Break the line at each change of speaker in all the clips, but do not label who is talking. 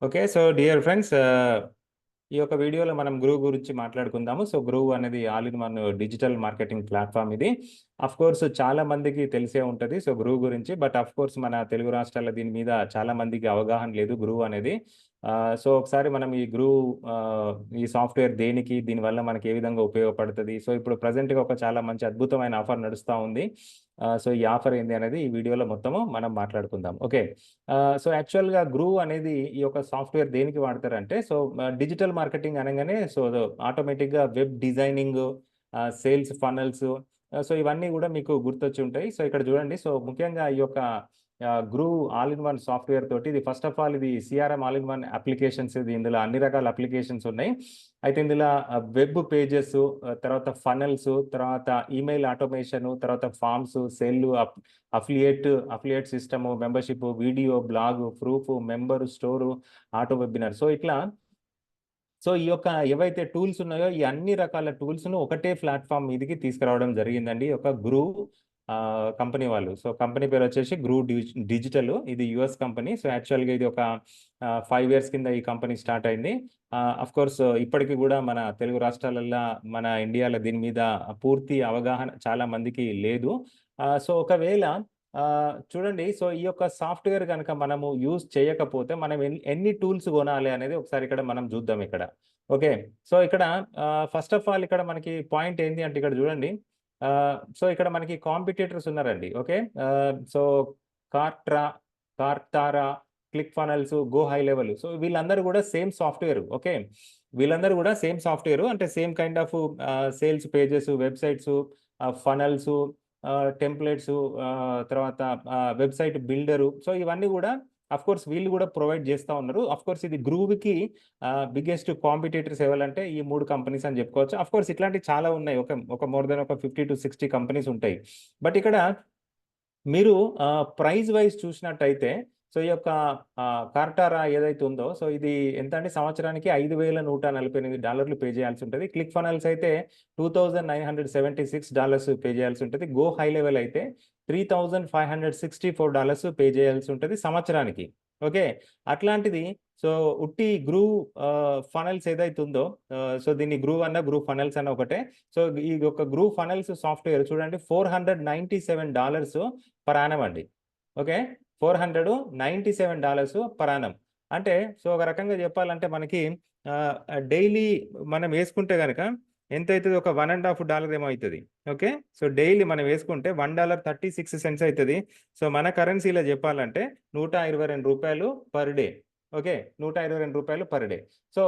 Okay. So, dear friends ఈ యొక్క వీడియోలో మనం గ్రూ గురించి మాట్లాడుకుందాము. సో, గ్రూ అనేది all in one digital marketing platform ఇది. ఆఫ్‌కోర్స్ చాలా మందికి తెలిసే ఉంటది. సో, గ్రూ గురించి. బట్ ఆఫ్‌కోర్స్ మన తెలుగు రాష్ట్రాల్లో దీని మీద చాలా మందికి అవగాహన లేదు గ్రూ అనేది. సో, ఒకసారి మనం ఈ గ్రూ ఈ సాఫ్ట్‌వేర్ దేనికి, దీనివల్ల మనకి ఏ విధంగా ఉపయోగపడతది? సో, ఇప్పుడు ప్రెజెంట్‌గా ఒక చాలా మంచి అద్భుతమైన ఆఫర్ నడుస్తా ఉంది. సో, ఈ ఆఫర్ ఏంది అనేది ఈ వీడియోలో మొత్తము మనం మాట్లాడుకుందాం. ఓకే. సో, యాక్చువల్‌గా గ్రూ అనేది ఈ యొక్క సాఫ్ట్‌వేర్ దేనికి వాడతారంటే, సో, డిజిటల్ మార్కెటింగ్ అనంగానే సో, ఆటోమేటిక్‌గా వెబ్ డిజైనింగు, సేల్స్ ఫనల్సు, సో, ఇవన్నీ గూడా మీకు గుర్తొచ్చుంటాయి. సో, ఇక్కడ చూడండి. సో, ముఖ్యంగా ఈ యొక్క గ్రూ ఆల్ ఇన్ వన్ సాఫ్ట్‌వేర్ తోటి ఇది ఫస్ట్ ఆఫ్ ఆల్ ఇది సీఆర్ఎం ఆల్ ఇన్ వన్ అప్లికేషన్స్ ఇది ఇందులో అన్ని రకాల అప్లికేషన్స్ ఉన్నాయి. అయితే ఇందులో వెబ్ పేజెసు, తర్వాత ఫనల్సు, తర్వాత ఈమెయిల్ ఆటోమేషను, తర్వాత forms, sell, affiliate system, membership, video, blog, proof, member, store, auto webinar. So, ఇట్లా ఈ యొక్క ఏవైతే టూల్స్ ఉన్నాయో, ఈ అన్ని రకాల టూల్స్‌ను ఒకటే ప్లాట్‌ఫార్మ్ మీదకి తీసుకురావడం జరిగిందండి. ఈ యొక్క గ్రూ కంపెనీ వాళ్ళు. సో, కంపెనీ పేరొచ్చేసి గ్రూ డిజిటల్. ఇది యూఎస్ కంపెనీ. సో, యాక్చువల్‌గా ఇది ఒక 5 ఇయర్స్ కింద ఈ కంపెనీ స్టార్ట్ అయింది. ఆఫ్‌కోర్స్ ఇప్పటికి గూడా మన తెలుగు రాష్ట్రాలల్లా, మన ఇండియాలో దీని మీద పూర్తి అవగాహన చాలా మందికి లేదు. సో, ఒకవేళ చూడండి. సో, ఈ యొక్క సాఫ్ట్‌వేర్ గనక మనము యూజ్ చేయకపోతే మనం ఎన్ని టూల్స్ గొనాలి అనేది ఒకసారి ఇక్కడ మనం జూద్దాం ఇక్కడ. ఓకే. సో, ఇక్కడ ఫస్ట్ ఆఫ్ ఆల్ ఇక్కడ మనకి పాయింట్ ఏంది అంటే ఇక్కడ జూడండి. సో, ఇక్కడ మనకి కాంపిటీటర్స్ ఉన్నారండి. Okay. So, Kartra, Kartra, click funnels, go high level. So, వీళ్ళందరూ గూడా సేమ్ సాఫ్ట్‌వేర్. ఓకే. వీళ్ళందరూ గూడా సేమ్ సాఫ్ట్‌వేర్. అంటే same kind of sales pages, websites, templates, తర్వాత వెబ్‌సైట్ బిల్డరు. సో, ఇవన్నీ గూడా ఆఫ్‌కోర్స్ వీళ్ళు గూడా ప్రొవైడ్ జేస్తా ఉన్నారు. ఆఫ్‌కోర్స్ ఇది గ్రూవ్‌కి బిగ్గెస్ట్ కాంపిటీటర్స్ ఎవలంటే ఈ 3 కంపెనీస్ అని జెప్పుకోవచ్చు. ఆఫ్‌కోర్స్ ఇట్లాంటివి చాలా ఉన్నాయి. ఒక మోర్ థాన్ ఒక 50-60 కంపెనీస్ ఉంటాయి. బట్ ఇక్కడ మీరు ప్రైస్ వైస్ చూసినట్టయితే, సో, ఈ యొక్క కార్టారా ఏదైతే ఉందో, సో, ఇది ఎంత అంటే సంవత్సరానికి $5,148 పే చేయాల్సి ఉంటది. క్లిక్ ఫనల్స్ అయితే $2,976 పే చేయాల్సి ఉంటది. గో హై లెవెల్ అయితే $3,564 పే చేయాల్సి ఉంటది సంవత్సరానికి. ఓకే. అట్లాంటిది సో, ఉట్టి గ్రూ ఫనల్స్ ఏదైతే ఉందో, సో, దీన్ని గ్రూ అన్నా, గ్రూ ఫనల్స్ అన్నా ఒకటే. సో, ఈ యొక్క గ్రూ ఫనల్స్ సాఫ్ట్‌వేర్ చూడండి $497 పర్ యానమ్ అండి. ఓకే. $497 per annum. అంటే సో, ఒక రకంగా చెప్పాలంటే మనకి డైలీ మనం యేసుకుంటే గనక ఎంతైతది ఒక $1.5 ఏమో అయితది. ఓకే. సో, డైలీ మనం యేసుకుంటే $1.36 అయితది. సో, మన కరెన్సీలో చెప్పాలంటే రూ. 122 పర్ డే. ఓకే. రూ. 122 పర్ డే. సో,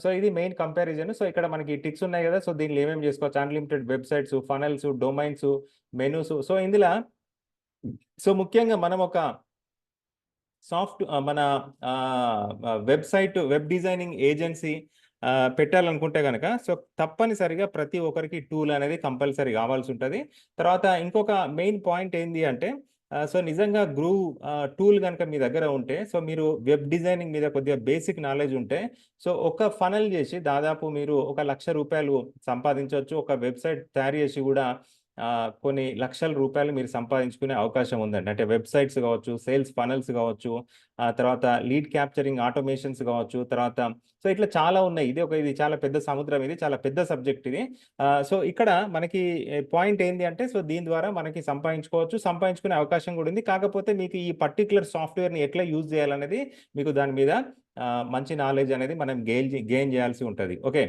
సో, ఇది మెయిన్ కంపారిజన్. సో, ఇక్కడ మనకి టిక్స్ ఉన్నాయి గదా! సో, దీనిలో ఏమేమి జేసుకోవచ్చు unlimited websites, funnels, domains, menus. So, ఇందుల సో, ముఖ్యంగా మనం ఒక మన వెబ్ డిజైనింగ్ ఏజెన్సీ పెట్టాలనుకుంటే గనక, సో, తప్పనిసరిగా ప్రతి ఒక్కరికి టూల్ అనేది కంపల్సరీ గావాల్సుంటది. తర్వాత ఇంకొక మెయిన్ పాయింట్ ఏంది అంటే, సో, నిజంగా గ్రూ టూల్ గనక మీ దగ్గర ఉంటే, సో, మీరు వెబ్ డిజైనింగ్ మీద కొద్దిగా బేసిక్ నాలెడ్జ్ ఉంటే, సో, ఒక ఫనల్ జేసి దాదాపు మీరు ఒక రూ. 1,00,000 సంపాదించొచ్చు. ఒక వెబ్‌సైట్ తయారు జేసి గూడా కొన్ని లక్షల రూపాయలు మీరు సంపాదించుకునే అవకాశం ఉందండి. అంటే వెబ్‌సైట్స్ గావచ్చు, సేల్స్ ఫనల్స్ గావచ్చు, తర్వాత లీడ్ క్యాప్చరింగ్ ఆటోమేషన్స్ గావచ్చు, తర్వాత సో, ఇట్లా చాలా ఉన్నాయి. ఇది చాలా పెద్ద సముద్రం ఇది. చాలా పెద్ద సబ్జెక్ట్ ఇది. సో, ఇక్కడ మనకి పాయింట్ ఏంది అంటే, సో, దీని ద్వారా మనకి సంపాదించుకోవచ్చు. సంపాదించుకునే అవకాశం గూడా ఉంది. కాకపోతే మీకు ఈ పర్టిక్యులర్ సాఫ్ట్‌వేర్‌ని ఎట్లా యూజ్ జేయాలనేది మీకు దాని మీద మంచి నాలెడ్జ్ అనేది మనం గెయిన్ జేయాల్సి ఉంటది. ఓకే.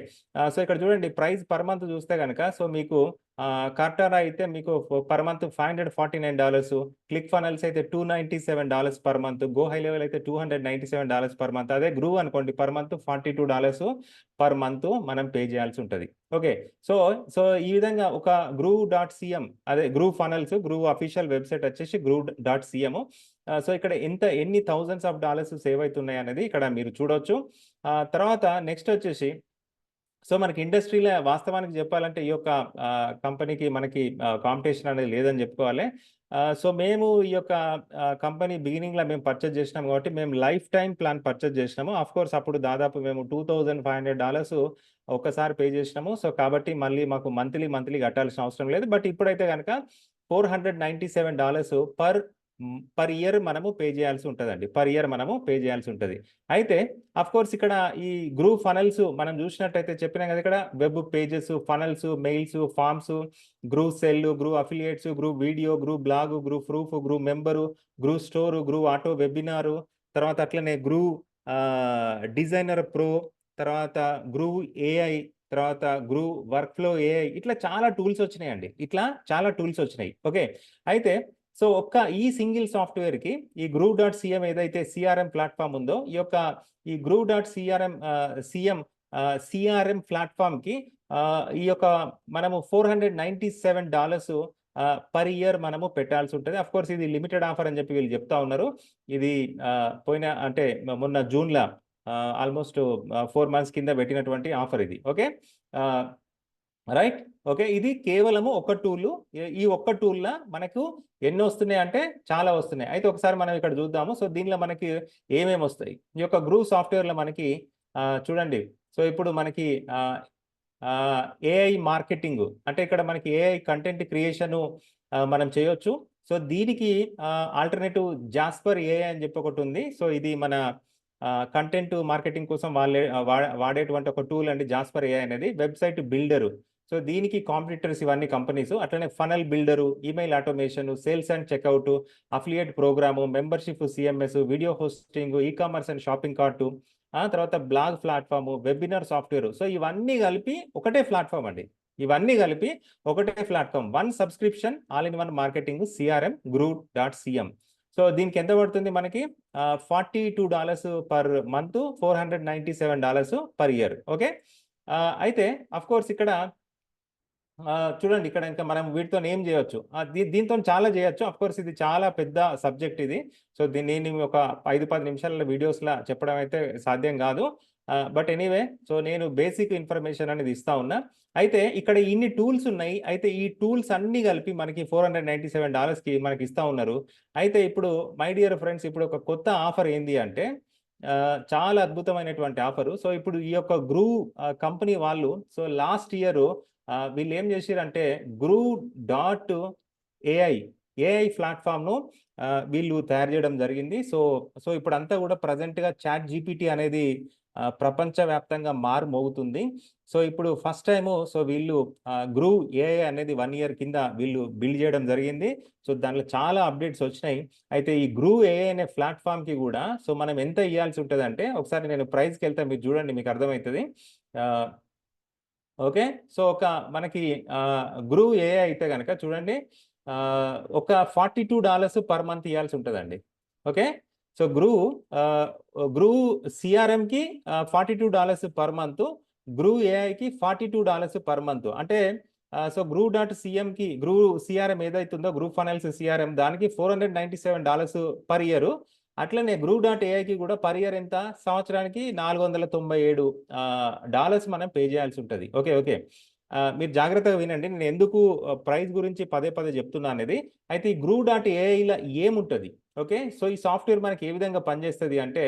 సో, ఇక్కడ చూడండి ప్రైస్ పర్ మంత్ చూస్తే గనక సో, మీకు కార్టారా అయితే మీకు పర్ మంత్ $549, క్లిక్ ఫనల్స్ అయితే $297 per month, go high level అయితే $297 పర్ మంత్. అదే గ్రూ అనుకోండి పర్ మంత్ $42 పర్ మంత్ మనం పే చేయాల్సి ఉంటది. ఓకే. సో, ఈ విధంగా ఒక గ్రూ.సీఎం అదే గ్రూ ఫనల్స్, గ్రూ అఫీషియల్ వెబ్‌సైట్ వచ్చేసి గ్రూ.సీఎం. సో, ఇక్కడ ఎన్ని థౌసండ్స్ ఆఫ్ డాలర్స్ సేవ్ అయితున్నాయనేది ఇక్కడ మీరు చూడొచ్చు. తర్వాత నెక్స్ట్ వచ్చేసి సో, మనకి ఇండస్ట్రీ‌లో వాస్తవానికి జెప్పాలంటే ఈ యొక్క కంపెనీకి మనకి కాంపిటీషన్ అనేది లేదని జెప్పుకోవాలి. సో, మేము ఈ యొక్క కంపెనీ బిగినింగ్‌లో మేము పర్చేజ్ జేసినాం గాబట్టి, మేము లైఫ్ టైమ్ ప్లాన్ పర్చేజ్ జేసినాము. ఆఫ్‌కోర్స్ అప్పుడు దాదాపు మేము $2,500 ఒక్కసారి పే జేసినాము. సో, కాబట్టి మళ్ళీ మాకు మంత్లీ గట్టాల్సిన అవసరం లేదు. బట్ ఇప్పుడైతే గనక $497 పర్ పర్ ఇయర్ మనము పే చేయాల్సి ఉంటదండి. పర్ ఇయర్ మనము పే చేయాల్సి ఉంటది. అయితే ఆఫ్‌కోర్స్ ఇక్కడ ఈ గ్రూ ఫనల్స్ మనం చూసినట్టయితే చెప్పినాం కదా! ఇక్కడ web pages, funnels, mails, forms, Groove sell, Groove affiliates, Groove video, Groove blog, Groove proof, Groove member, Groove store, Groove auto webinar, తర్వాత అట్లనే గ్రూ డిజైనర్ ప్రో, తర్వాత గ్రూ ఏఐ, తర్వాత గ్రూ వర్క్‌ఫ్లో ఏఐ, ఇట్లా చాలా టూల్స్ వచ్చినాయండి. ఇట్లా చాలా టూల్స్ వచ్చినాయి. ఓకే. అయితే సో ఒక్క ఈ సింగిల్ సాఫ్ట్‌వేర్‌కి ఈ గ్రూ డాట్ సీఎం ఏదైతే సీఆర్ఎం ప్లాట్‌ఫార్మ్ ఉందో, ఈ గ్రూ డాట్ సీఆర్ఎం ప్లాట్‌ఫార్మ్‌కి ఈ యొక్క మనము $497 పర్ ఇయర్ మనము పెట్టాల్సి ఉంటది. ఆఫ్‌కోర్స్ ఇది లిమిటెడ్ ఆఫర్ అని చెప్పి వీళ్ళు చెప్తా ఉన్నారు. ఇది పోయిన అంటే మొన్న జూన్‌ల ఆల్‌మోస్ట్ 4 మంత్స్ కింద పెట్టినటువంటి ఆఫర్ ఇది. ఓకే. ఆహ్, రైట్. ఓకే. ఇది కేవలము ఒక టూలు. ఈ ఒక్క టూల్‌ల మనకు ఎన్నొస్తున్నాయంటే చాలా వస్తున్నాయి. అయితే ఒకసారి మనం ఇక్కడ చూద్దాము. సో దీనిలో మనకి ఏమేమొస్తాయి? ఈ యొక్క గ్రూ సాఫ్ట్‌వేర్‌లో మనకి చూడండి. సో ఇప్పుడు మనకి ఆహ్, ఆహ్, ఏఐ మార్కెటింగు అంటే ఇక్కడ మనకి ఏఐ కంటెంట్ క్రియేషను మనం చేయొచ్చు. సో దీనికి ఆల్టర్‌నేటివ్ జాస్పర్ ఏఐ అని చెప్పి ఒకటుంది. సో ఇది మన కంటెంట్ మార్కెటింగ్ కోసం వాడేటువంటి ఒక టూల్ అండి జాస్పర్ ఏఐ అనేది. Website builder. సో దీనికి కాంపిటీటర్స్ ఇవన్నీ కంపెనీస్. అట్లనే funnel builder, email automation, sales and checkout, affiliate program, membership CMS, video hosting, ecommerce and shopping cart, తర్వాత blog platform, webinar software. So ఇవన్నీ కలిపి ఒకటే ప్లాట్‌ఫార్మ్ అండి. ఇవన్నీ కలిపి ఒకటే platform. One subscription all in one marketing CRM Groove dot CM. So దీనికి ఎంత పడుతుంది మనకి? $42 per month, $497 per year. Okay. అయితే ఆఫ్‌కోర్స్ ఇక్కడ చూడండి ఇక్కడ ఇంకా మనం వీటితోని ఏం చేయొచ్చు? దీనితోని చాలా చేయొచ్చు. ఆఫ్‌కోర్స్ ఇది చాలా పెద్ద సబ్జెక్ట్ ఇది. సో దీన్ని నేను ఒక 5, 10 నిమిషాల వీడియోస్‌లా చెప్పడం అయితే సాధ్యం కాదు. బట్ ఎనీవే సో నేను బేసిక్ ఇన్ఫర్మేషన్ అనేది ఇస్తా ఉన్నా. అయితే ఇక్కడ ఇన్ని టూల్స్ ఉన్నాయి. అయితే ఈ టూల్స్ అన్నీ కలిపి మనకి $497కి మనకి ఇస్తా ఉన్నారు. అయితే ఇప్పుడు మై డియర్ ఫ్రెండ్స్ ఇప్పుడు ఒక కొత్త ఆఫర్ ఏంది అంటే చాలా అద్భుతమైనటువంటి ఆఫరు. సో ఇప్పుడు ఈ యొక్క గ్రూ కంపెనీ వాళ్ళు సో లాస్ట్ ఇయర్ వీళ్ళేం జేషిర్రంటే గ్రూ డాట్ ఏఐ, ఏఐ ప్లాట్‌ఫార్మ్‌ను వీళ్ళు తయారు జేయడం జరిగింది. సో ఇప్పుడంతా గూడా ప్రెజెంట్‌గా చాట్ జీపీటీ అనేది ప్రపంచవ్యాప్తంగా మారుమోగుతుంది. సో ఇప్పుడు ఫస్ట్ టైము సో వీళ్ళు గ్రూ ఏఐ అనేది 1 ఇయర్ కింద వీళ్ళు బిల్డ్ జేయడం జరిగింది. సో దాంట్లో చాలా అప్‌డేట్స్ ఒచ్చినాయి. అయితే ఈ గ్రూ ఏఐ అనే ప్లాట్‌ఫార్మ్‌కి గూడా సో మనం ఎంత ఇయ్యాల్సి ఉంటదంటే ఒకసారి నేను ప్రైస్‌కెళ్తా మీరు జూడండి మీకు అర్థమైతది. ఆహ్ ఓకే. సో మనకి గ్రూ ఏఐ అయితే గనక చూడండి ఒక $42 పర్ మంత్ ఇయ్యాల్సి ఉంటదండి. ఓకే. సో గ్రూ సీఆర్ఎంకి $42 పర్ మంత్. గ్రూ ఏఐకి $42 పర్ మంత్. అంటే సో గ్రూ సీఆర్ఎం ఏదైతుందో గ్రూ ఫనల్స్ సీఆర్ఎం దానికి $497 పర్ ఇయర్. అట్లనే గ్రూ డాట్ ఏఐకి కూడా పర్ ఇయర్ ఎంత? సంవత్సరానికి $497 డాలర్స్ మనం పే చేయాల్సి ఉంటది. ఓకే. ఓకే. మీరు జాగ్రత్తగా వినండి. నేను ఎందుకు ప్రైస్ గురించి పదే పదే చెప్తున్నా అనేది. అయితే ఈ గ్రూ డాట్ ఏఐల ఏముంటది? ఓకే. సో ఈ సాఫ్ట్‌వేర్ మనకి ఏ విధంగా పనిచేస్తది అంటే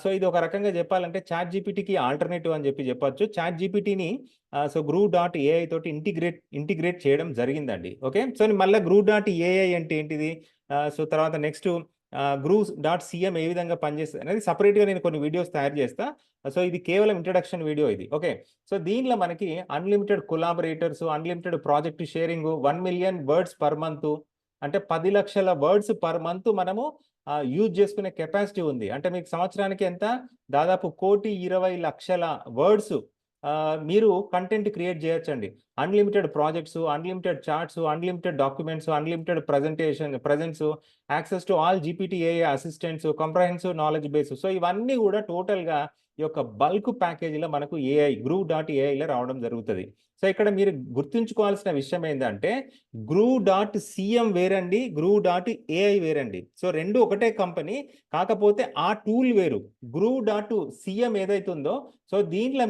సో ఇది ఒక రకంగా చెప్పాలంటే చాట్ జీపీటీకి ఆల్టర్‌నేటివ్ అని చెప్పొచ్చు. చాట్ జీపీటీని సో గ్రూ డాట్ ఏఐ తోటి ఇంటిగ్రేట్ చేయడం జరిగిందండి. ఓకే. సో మళ్ళా గ్రూ డాట్ ఏఐ అంటే ఏంటిది? సో తర్వాత నెక్స్ట్ గ్రూ డాట్ సీఎం ఏ విధంగా పనిచేస్తది అనేది సెపరేట్‌గా నేను కొన్ని వీడియోస్ తయారు చేస్తా. సో ఇది కేవలం ఇంట్రడక్షన్ వీడియో ఇది. ఓకే. సో దీనిలో మనకి unlimited collaborators, unlimited project sharing, 1,000,000 words per month అంటే 10,00,000 వర్డ్స్ పర్ మంత్ మనము యూజ్ చేసుకునే కెపాసిటీ ఉంది. అంటే మీకు సంవత్సరానికి ఎంత? దాదాపు 1,20,00,000 వర్డ్స్ మీరు కంటెంట్ క్రియేట్ చేయొచ్చండి. Unlimited projects, unlimited charts, unlimited documents, unlimited presents, access to all GPT AI assistants, comprehensive knowledge base. So ఇవన్నీ కూడా టోటల్‌గా ఈ యొక్క బల్క్ ప్యాకేజీలో మనకు గ్రూ డాట్ ఏఐలో రావడం జరుగుతది. సో ఇక్కడ మీరు గుర్తుంచుకోవాల్సిన విషయం ఏందంటే గ్రూ డాట్ సీఎం వేరండి. గ్రూ డాట్ ఏఐ వేరండి. సో 2 ఒకటే కంపెనీ. కాకపోతే ఆ టూల్ వేరు. గ్రూ డాట్ సీఎం ఏదైతుందో సో దీంట్లో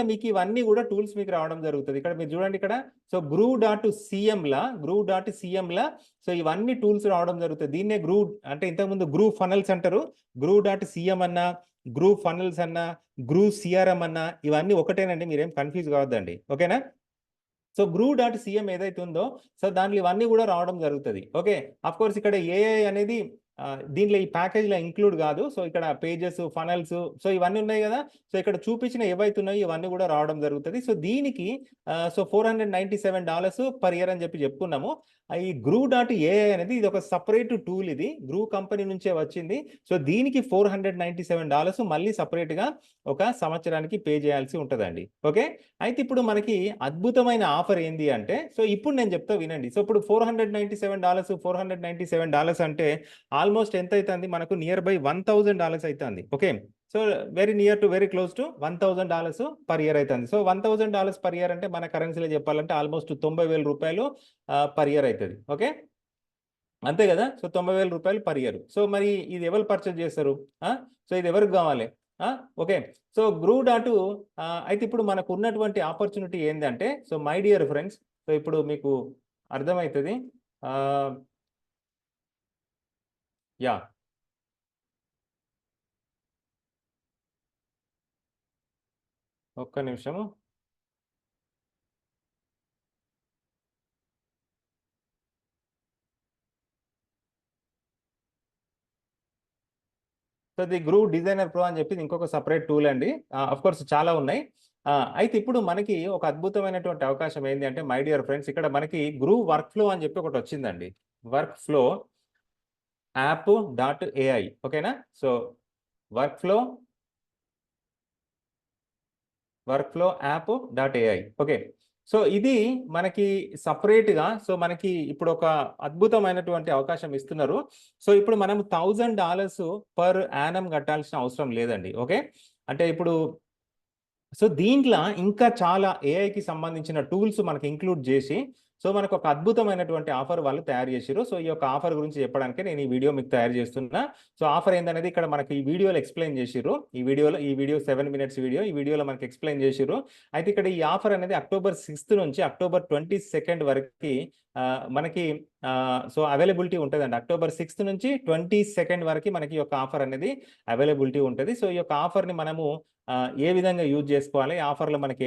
మీకు ఇవన్నీ కూడా టూల్స్ మీకు రావడం జరుగుతది. ఇక్కడ మీరు చూడండి ఇక్కడ. సో గ్రూ డాట్ సీఎంలా సో ఇవన్నీ టూల్స్ రావడం జరుగుతది. దీన్నే అంటే ఇంతకుముందు గ్రూ ఫనల్స్ అంటారు. గ్రూ డాట్ సీఎం అన్నా, గ్రూ ఫనల్స్ అన్నా, గ్రూ సీఆర్ఎం అన్నా ఇవన్నీ ఒకటేనండి. మీరేం కన్‌ఫ్యూజ్ కావద్దండి. ఓకేనా? సో groove.cm ఏదైతే ఉందో సో దాంట్లో ఇవన్నీ కూడా రావడం జరుగుతుంది. ఓకే, అఫ్ కోర్స్ ఇక్కడ ఏఐ అనేది దీంట్లో ఈ ప్యాకేజ్లో ఇంక్లూడ్ కాదు. సో ఇక్కడ పేజెస్, ఫనల్స్, సో ఇవన్నీ ఉన్నాయి కదా. సో ఇక్కడ చూపించిన ఏవైతే ఉన్నాయో ఇవన్నీ కూడా రావడం జరుగుతుంది. సో దీనికి సో $497 పర్ ఇయర్ అని చెప్పి చెప్పుకున్నాము. ఈ groove.ai అనేది ఇది ఒక సపరేట్ టూల్, ఇది గ్రూవ్ కంపెనీ నుంచే వచ్చింది. సో దీనికి $497 మళ్ళీ సపరేట్ గా ఒక సంవత్సరానికి పే చేయాల్సి ఉంటుందండి. ఓకే, అయితే ఇప్పుడు మనకి అద్భుతమైన ఆఫర్ ఏంది అంటే, సో ఇప్పుడు నేను చెప్తా వినండి. సో ఇప్పుడు $497 అంటే ఆల్మోస్ట్ ఎంత అవుతుంది మనకు? నియర్ బై $1,000 అవుతుంది. Okay, so very near to very close to $1,000 per year అవుతుంది. సో $1,000 పర్ ఇయర్ అంటే మన కరెన్సీలో చెప్పాలంటే ఆల్మోస్ట్ ₹90,000 పర్ ఇయర్ అవుతుంది. ఓకే, అంతే కదా. So ₹90,000 per year. సో మరి ఇది ఎవరు పర్చేజ్ చేస్తారు? సో ఇది ఎవరికి కావాలి? ఓకే, సో groove.ai అయితే ఇప్పుడు మనకు ఉన్నటువంటి ఆపర్చునిటీ ఏంటంటే, so my dear friends, so ఇప్పుడు మీకు అర్థమవుతుంది. యా, ఒక్క నిమిషము. So the groove designer pro అని చెప్పి ఇంకొక సపరేట్ టూల్ అండి. అఫ్ కోర్స్ చాలా ఉన్నాయి. అయితే ఇప్పుడు మనకి ఒక అద్భుతమైనటువంటి అవకాశం ఏంటి అంటే మై డియర్ ఫ్రెండ్స్, ఇక్కడ మనకి గ్రూవ్ వర్క్ ఫ్లో అని చెప్పి ఒకటి వచ్చిందండి. Workflow app. ఓకేనా. So workflow app. Okay, so ఇది మనకి సపరేట్గా, సో మనకి ఇప్పుడు ఒక అద్భుతమైనటువంటి అవకాశం ఇస్తున్నారు. సో ఇప్పుడు మనం $1,000 పర్ యానం కట్టాల్సిన అవసరం లేదండి. ఓకే, అంటే ఇప్పుడు సో దీంట్లో ఇంకా చాలా ఏఐకి సంబంధించిన టూల్స్ మనకి ఇంక్లూడ్ చేసి, సో మనకు ఒక అద్భుతమైనటువంటి ఆఫర్ వాళ్ళు తయారు చేసిరు. సో ఈ యొక్క ఆఫర్ గురించి చెప్పడానికి నేను ఈ వీడియో మీకు తయారు చేస్తున్నా. సో ఆఫర్ ఏందనేది ఇక్కడ మనకి ఈ వీడియోలో ఎక్స్ప్లెయిన్ చేసిరు. ఈ వీడియో 7 మినిట్స్ వీడియో, ఈ వీడియోలో మనకి ఎక్స్ప్లెయిన్ చేసిరు. అయితే ఇక్కడ ఈ ఆఫర్ అనేది October 6th నుంచి October 22nd వరకు మనకి సో అవైలబిలిటీ ఉంటుందండి. October 6th నుంచి 22nd వరకు మనకి ఈ యొక్క ఆఫర్ అనేది అవైలబిలిటీ ఉంటుంది. సో ఈ యొక్క ఆఫర్ని మనము ఏ విధంగా యూజ్ చేసుకోవాలి, ఆఫర్లో మనకి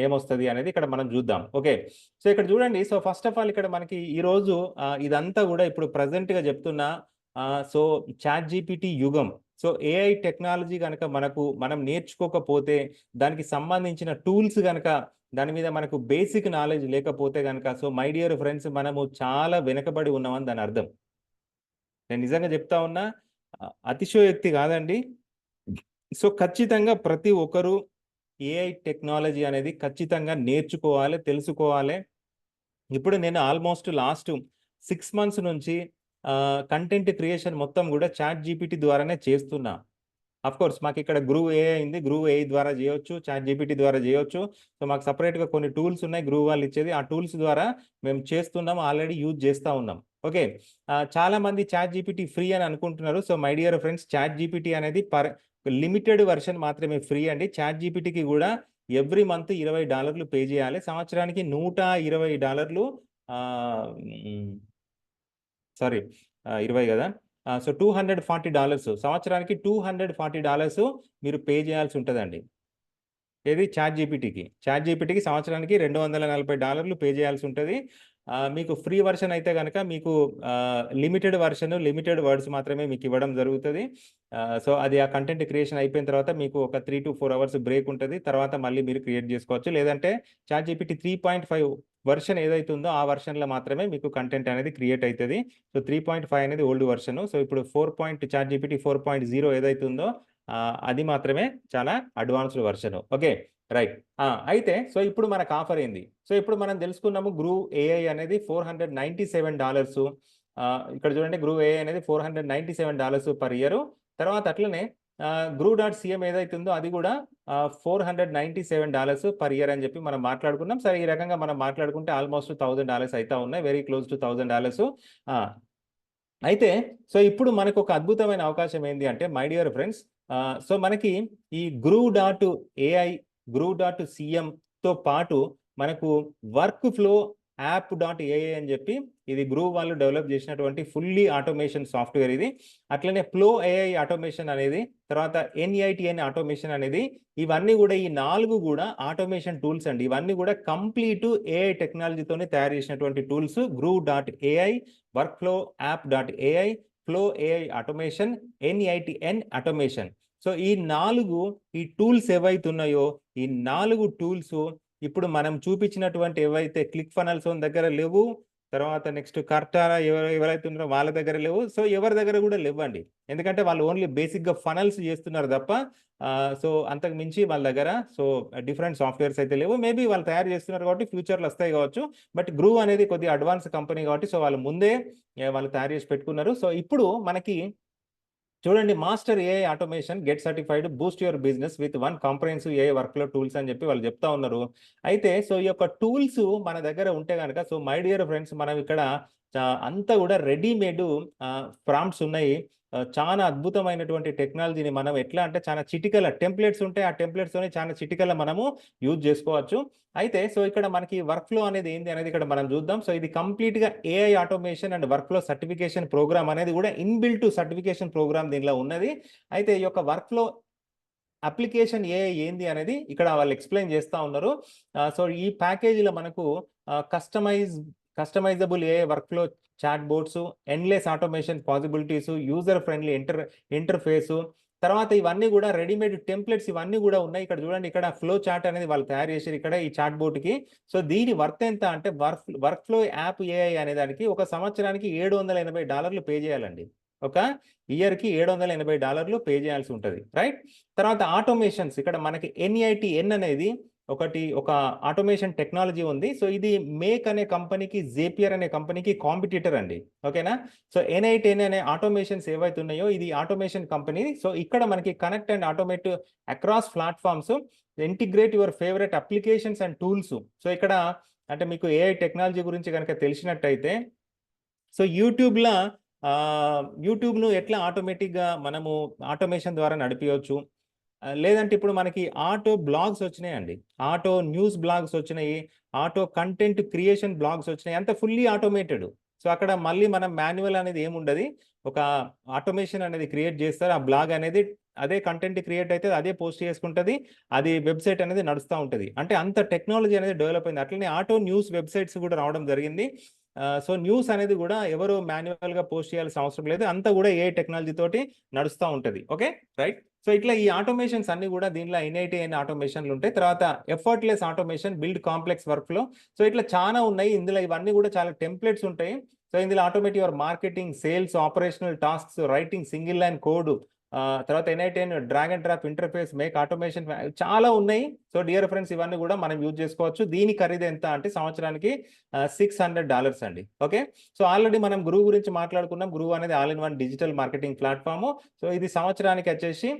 ఏమొస్తుంది అనేది ఇక్కడ మనం చూద్దాం. ఓకే, సో ఇక్కడ చూడండి. సో ఫస్ట్ ఆఫ్ ఆల్ ఇక్కడ మనకి ఈరోజు ఇదంతా కూడా ఇప్పుడు ప్రజెంట్గా చెప్తున్నా సో చాట్ జీపీటీ యుగం. సో ఏఐ టెక్నాలజీ కనుక మనం నేర్చుకోకపోతే, దానికి సంబంధించిన టూల్స్ కనుక దాని మీద మనకు బేసిక్ నాలెడ్జ్ లేకపోతే కనుక, సో మై డియర్ ఫ్రెండ్స్, మనము చాలా వెనకబడి ఉన్నామని దాని అర్థం. నేను నిజంగా చెప్తా ఉన్నా, అతిశయోక్తి కాదండి. సో ఖచ్చితంగా ప్రతి ఒక్కరూ ఏఐ టెక్నాలజీ అనేది ఖచ్చితంగా నేర్చుకోవాలి, తెలుసుకోవాలి. ఇప్పుడు నేను ఆల్మోస్ట్ లాస్ట్ 6 months నుంచి కంటెంట్ క్రియేషన్ మొత్తం కూడా చాట్ జీపీటీ ద్వారానే చేస్తున్నా. అఫ్ కోర్స్ మాకు ఇక్కడ గ్రూవ్ ఏఐ ఉంది, గ్రూవ్ ఏఐ ద్వారా చేయొచ్చు, చాట్ జీపీటీ ద్వారా చేయొచ్చు. సో మాకు సపరేట్గా కొన్ని టూల్స్ ఉన్నాయి గ్రూవ్ వాళ్ళు ఇచ్చేది. ఆ టూల్స్ ద్వారా మేము చేస్తున్నాం, ఆల్రెడీ యూజ్ చేస్తూ ఉన్నాం. ఓకే, చాలా మంది చాట్ జీపీటీ ఫ్రీ అని అనుకుంటున్నారు. So my dear friends, ChatGPT అనేది లిమిటెడ్ వర్షన్ మాత్రమే ఫ్రీ అండి. చాట్ జీపీటీకి కూడా ఎవ్రీ మంత్ $20 పే చేయాలి. సంవత్సరానికి $120, సారీ 20 కదా. సో $240, సంవత్సరానికి $240 మీరు పే చేయాల్సి ఉంటుందండి. ఏది? చాట్ జీపీటీకి సంవత్సరానికి $240 పే చేయాల్సి ఉంటుంది. మీకు ఫ్రీ వర్షన్ అయితే కనుక మీకు లిమిటెడ్ వర్షన్, లిమిటెడ్ వర్డ్స్ మాత్రమే మీకు ఇవ్వడం జరుగుతుంది. సో అది ఆ కంటెంట్ క్రియేషన్ అయిపోయిన తర్వాత మీకు ఒక 3 to 4 hours బ్రేక్ ఉంటుంది. తర్వాత మళ్ళీ మీరు క్రియేట్ చేసుకోవచ్చు. లేదంటే చాట్ జీపీటీ 3.5 వర్షన్ ఏదైతే ఉందో ఆ వర్షన్లో మాత్రమే మీకు కంటెంట్ అనేది క్రియేట్ అవుతుంది. సో 3.5 అనేది ఓల్డ్ వర్షన్. సో ఇప్పుడు చాట్ జీపీటీ 4.0 ఏదైతే ఉందో అది మాత్రమే చాలా అడ్వాన్స్డ్ వర్షన్. Okay, right. అయితే సో ఇప్పుడు మనకు ఆఫర్ ఏంది? సో ఇప్పుడు మనం తెలుసుకున్నాము గ్రూవ్ ఏఐ అనేది $497. ఇక్కడ చూడండి, గ్రూవ్ ఏఐ అనేది $497 పర్ ఇయర్. తర్వాత అట్లనే groove.cm ఏదైతే ఉందో అది కూడా $497 పర్ ఇయర్ అని చెప్పి మనం మాట్లాడుకున్నాం. సరే, ఈ రకంగా మనం మాట్లాడుకుంటే ఆల్మోస్ట్ $1,000 అవుతా ఉన్నాయి, వెరీ క్లోజ్ టు $1,000. అయితే సో ఇప్పుడు మనకు ఒక అద్భుతమైన అవకాశం ఏంటి అంటే మై డియర్ ఫ్రెండ్స్, సో మనకి ఈ groove.ai, groove.cm తో పాటు మనకు వర్క్ ఫ్లో యాప్.ఏఐ అని చెప్పి ఇది గ్రూ వాళ్ళు డెవలప్ చేసినటువంటి ఫుల్లీ ఆటోమేషన్ సాఫ్ట్వేర్ ఇది. అట్లనే ఫ్లో ఏఐ ఆటోమేషన్ అనేది, తర్వాత NITN ఆటోమేషన్ అనేది, ఇవన్నీ కూడా ఈ 4 కూడా ఆటోమేషన్ టూల్స్ అండి. ఇవన్నీ కూడా కంప్లీట్ ఏఐ టెక్నాలజీతోనే తయారు చేసినటువంటి tools. Groove, workflow app, flow AI automation, NITN automation. So ఈ 4 ఈ టూల్స్ ఏవైతే ఉన్నాయో ఈ 4 టూల్స్ ఇప్పుడు మనం చూపించినటువంటి ఏవైతే క్లిక్ ఫనల్స్ దగ్గర లేవు, తర్వాత నెక్స్ట్ కర్టారా ఎవరైతే ఉన్నారో వాళ్ళ దగ్గర లేవు. సో ఎవరి దగ్గర కూడా లేవండి. ఎందుకంటే వాళ్ళు ఓన్లీ బేసిక్గా ఫనల్స్ చేస్తున్నారు తప్ప సో అంతకు మించి వాళ్ళ దగ్గర సో డిఫరెంట్ సాఫ్ట్వేర్స్ అయితే లేవు. మేబీ వాళ్ళు తయారు చేస్తున్నారు కాబట్టి ఫ్యూచర్లో వస్తాయి కావచ్చు. బట్ గ్రూ అనేది కొద్దిగా అడ్వాన్స్ కంపెనీ కాబట్టి సో వాళ్ళు ముందే వాళ్ళు తయారు చేసి పెట్టుకున్నారు. సో ఇప్పుడు మనకి చూడండి, master AI automation get certified Boost your business with 1 comprehensive AI workflow tools అని చెప్పి వాళ్ళు చెప్తా ఉన్నారు. అయితే సో ఈ యొక్క టూల్స్ మన దగ్గర ఉంటే గనక సో మై డియర్ ఫ్రెండ్స్, మనం ఇక్కడ అంతా కూడా రెడీమేడ్ ప్రాంప్ట్స్ ఉన్నాయి. చాలా అద్భుతమైనటువంటి టెక్నాలజీని మనం ఎట్లా అంటే చాలా చిటికల టెంప్లెట్స్ ఉంటాయి. ఆ టెంప్లెట్స్తోనే చాలా చిటికల మనము యూజ్ చేసుకోవచ్చు. అయితే సో ఇక్కడ మనకి వర్క్‌ఫ్లో అనేది ఏంది అనేది ఇక్కడ మనం చూద్దాం. సో ఇది కంప్లీట్‌గా AI automation and workflow certification program అనేది కూడా ఇన్‌బిల్ట్ సర్టిఫికేషన్ ప్రోగ్రామ్ దీనిలో ఉన్నది. అయితే ఈ యొక్క వర్క్‌ఫ్లో అప్లికేషన్ ఏఐ ఏంది అనేది ఇక్కడ వాళ్ళు ఎక్స్‌ప్లెయిన్ చేస్తా ఉన్నారు. సో ఈ ప్యాకేజీలో మనకు customisable AI workflow chat bots, endless automation possibilities, user friendly interface, తర్వాత ఇవన్నీ కూడా రెడీమేడ్ టెంప్లెట్స్ ఇవన్నీ కూడా ఉన్నాయి. ఇక్కడ చూడండి, ఇక్కడ ఫ్లో చాట్ అనేది వాళ్ళు తయారు చేశారు ఇక్కడ ఈ చాట్ బోట్‌కి. సో దీని వర్త్ ఎంత అంటే వర్క్‌ఫ్లో యాప్ ఏఐ అనే దానికి ఒక సంవత్సరానికి $780 పే చేయాలండి. ఒక ఇయర్‌కి $780 పే చేయాల్సి ఉంటది. రైట్? తర్వాత ఆటోమేషన్స్ ఇక్కడ మనకి NITN అనేది ఒక ఆటోమేషన్ టెక్నాలజీ ఉంది. సో ఇది మేక్ అనే కంపెనీకి, జేపియర్ అనే కంపెనీకి కాంపిటీటర్ అండి. ఓకేనా? సో NITN అనే ఆటోమేషన్స్ ఏవైతే ఉన్నాయో ఇది ఆటోమేషన్ కంపెనీ. సో ఇక్కడ మనకి connect and automate across platforms, integrate your favourite applications and tools. So ఇక్కడ అంటే మీకు ఏఐ టెక్నాలజీ గురించి గనక తెలిసినట్టయితే సో యూట్యూబ్‌ను ఎట్లా ఆటోమేటిక్‌గా మనము ఆటోమేషన్ ద్వారా నడిపియొచ్చు. లేదంటే ఇప్పుడు మనకి ఆటో బ్లాగ్స్ వచ్చినాయండి. ఆటో న్యూస్ బ్లాగ్స్ వచ్చినాయి. ఆటో కంటెంట్ క్రియేషన్ బ్లాగ్స్ వచ్చినాయి. అంతా ఫుల్లీ ఆటోమేటెడ్. సో అక్కడ మళ్ళీ మనం మాన్యువల్ అనేది ఏముండది. ఒక ఆటోమేషన్ అనేది క్రియేట్ చేస్తారు. ఆ బ్లాగ్ అనేది అదే కంటెంట్ క్రియేట్ అయితది. అదే పోస్ట్ చేసుకుంటది. అది వెబ్‌సైట్ అనేది నడుస్తా ఉంటది. అంటే అంత టెక్నాలజీ అనేది డెవలప్ అయింది. అట్లనే ఆటో న్యూస్ వెబ్‌సైట్స్ కూడా రావడం జరిగింది. సో న్యూస్ అనేది కూడా ఎవరు మాన్యువల్‌గా పోస్ట్ చేయాల్సిన అవసరం లేదు. అంతా కూడా ఏఐ టెక్నాలజీ తోటి నడుస్తా ఉంటది. ఓకే. రైట్. సో ఇట్లా ఈ ఆటోమేషన్స్ అన్ని కూడా దీనిలో NITN ఆటోమేషన్లు ఉంటాయి. తర్వాత effortless automation, build complex workflow. So ఇట్లా చాలా ఉన్నాయి. ఇందులో ఇవన్నీ కూడా చాలా టెంప్లెట్స్ ఉంటాయి. సో ఇందులో automate your marketing, sales, operational tasks, writing single line code, తర్వాత NITN drag and drop interface, make automation, చాలా ఉన్నాయి. సో డియర్ ఫ్రెండ్స్, ఇవన్నీ కూడా మనం యూజ్ చేసుకోవచ్చు. దీని ఖరీదు ఎంత అంటే సంవత్సరానికి $600 అండి. ఓకే. సో ఆల్రెడీ మనం గ్రూ గురించి మాట్లాడుకున్నాం. గ్రూ అనేది all in one digital marketing platform. So ఇది సంవత్సరానికి వచ్చేసి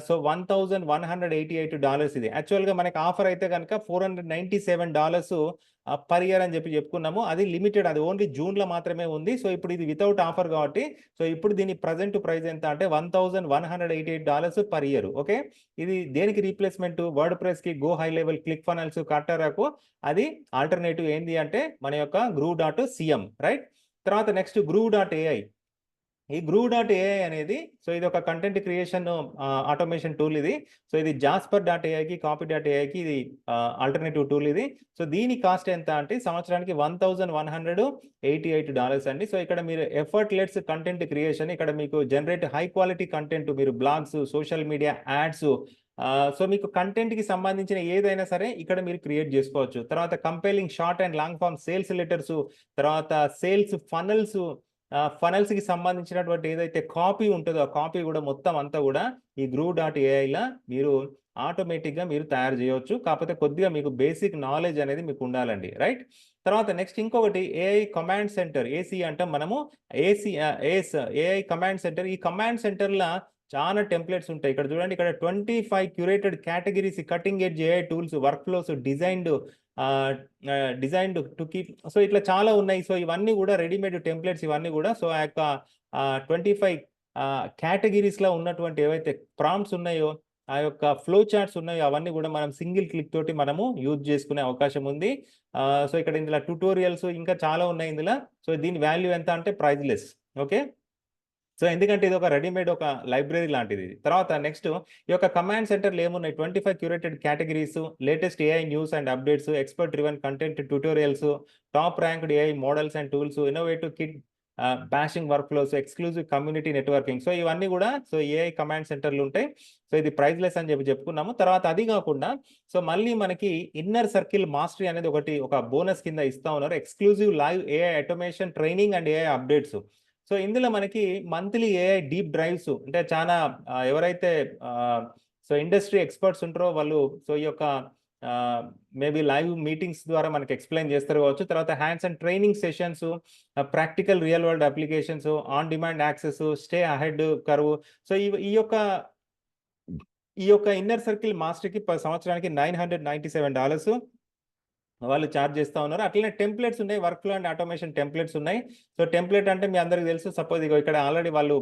సో $1,188 ఇది. యాక్చువల్‌గా మనకి ఆఫర్ అయితే గనక $497 పర్ ఇయర్ అని చెప్పుకున్నాము. అది లిమిటెడ్. అది ఓన్లీ జూన్‌లో మాత్రమే ఉంది. సో ఇప్పుడు ఇది వితౌట్ ఆఫర్ కాబట్టి సో ఇప్పుడు దీని ప్రెజెంట్ ప్రైస్ ఎంత అంటే $1,188 పర్ ఇయర్. ఓకే. ఇది దేనికి రీప్లేస్‌మెంట్? వర్డ్ ప్రెస్‌కి, go high level, click funnels, కర్టారాకు అది ఆల్టర్‌నేటివ్ ఏంది అంటే మన యొక్క గ్రూ.cm. రైట్. తర్వాత నెక్స్ట్ గ్రూ.ai. ఈ గ్రూ.ai అనేది సో ఇది ఒక కంటెంట్ క్రియేషన్ ఆటోమేషన్ టూల్ ఇది. సో ఇది జాస్పర్.aiకి, కాపీ.aiకి ఇది ఆల్టర్‌నేటివ్ టూల్ ఇది. సో దీని కాస్ట్ ఎంత అంటే సంవత్సరానికి $1,188 అండి. సో ఇక్కడ మీరు ఎఫర్ట్‌లెస్ కంటెంట్ క్రియేషన్, ఇక్కడ మీకు జనరేట్ హై క్వాలిటీ కంటెంట్, మీరు blogs, social media ads, so మీకు కంటెంట్‌కి సంబంధించిన ఏదైనా సరే ఇక్కడ మీరు క్రియేట్ చేసుకోవచ్చు. తర్వాత compelling short and long form sales letters, తర్వాత సేల్స్ ఫనల్స్‌కి సంబంధించినటువంటి ఏదైతే కాపీ ఉంటదో ఆ కాపీ కూడా మొత్తం అంతా కూడా ఈ గ్రూ.aiలా మీరు ఆటోమేటిక్‌గా మీరు తయారు చేయొచ్చు. కాకపోతే కొద్దిగా మీకు బేసిక్ నాలెడ్జ్ అనేది మీకు ఉండాలండి. రైట్. తర్వాత నెక్స్ట్ ఇంకొకటి ఏఐ కమాండ్ సెంటర్, ఏసీ అంటాం మనము. AI command centre. ఈ కమాండ్ సెంటర్‌ల చాలా టెంప్లెట్స్ ఉంటాయి. ఇక్కడ చూడండి, ఇక్కడ 25 curated categories, cutting edge AI tools, work flows designed to keep. So ఇట్లా చాలా ఉన్నాయి. సో ఇవన్నీ కూడా రెడీమేడ్ టెంప్లెట్స్ ఇవన్నీ కూడా. సో ఆ యొక్క 25 కేటగిరీస్‌లో ఉన్నటువంటి ఏవైతే ప్రాంప్ట్స్ ఉన్నాయో ఆ యొక్క ఫ్లో చార్ట్స్ ఉన్నాయి. అవన్నీ కూడా మనం సింగిల్ క్లిక్ తోటి మనము యూజ్ చేసుకునే అవకాశం ఉంది. సో ఇక్కడ ఇందులో ట్యుటోరియల్స్ ఇంకా చాలా ఉన్నాయి ఇందులో. సో దీని వాల్యూ ఎంత అంటే ప్రైజ్‌లెస్. ఓకే. సో ఎందుకంటే ఇది ఒక రెడీమేడ్ ఒక లైబ్రరీ లాంటిది. తర్వాత నెక్స్ట్ ఈ యొక్క కమాండ్ సెంటర్‌లో ఏమున్నాయి 25 curated categories, latest AI news and updates, expert driven content tutorials, top ranked AI models and tools, innovative kid bashing workflows, exclusive community networking. So ఇవన్నీ కూడా సో ఏఐ కమాండ్ సెంటర్‌లు ఉంటాయి. So ఇది priceless అని చెప్పుకున్నాము. తర్వాత అది కాకుండా సో మళ్ళీ మనకి ఇన్నర్ సర్కిల్ మాస్టరీ అనేది ఒకటి ఒక బోనస్ కింద ఇస్తా ఉన్నారు. Exclusive live AI automation training and AI updates. So ఇందులో మనకి మంత్లీ ఏఐ డీప్ డ్రైవ్స్ అంటే చాలా ఎవరైతే సో ఇండస్ట్రీ ఎక్స్పర్ట్స్ ఉంటారో వాళ్ళు సో ఈ యొక్క మేబీ లైవ్ మీటింగ్స్ ద్వారా మనకి ఎక్స్ప్లెయిన్ చేస్తారు కావచ్చు. తర్వాత hands and training sessions, practical real world applications, on demand access, stay ahead curve. So ఈ యొక్క ఇన్నర్ సర్కిల్ మాస్టర్‌కి సంవత్సరానికి $997 వాళ్ళు చార్జ్ చేస్తా ఉన్నారు. అట్లనే టెంప్లెట్స్ ఉన్నాయి. Work flow and automation templates ఉన్నాయి. సో టెంప్లెట్ అంటే మీ అందరికి తెలుసు. సపోజ్ ఇగో ఇక్కడ ఆల్రెడీ వాళ్ళు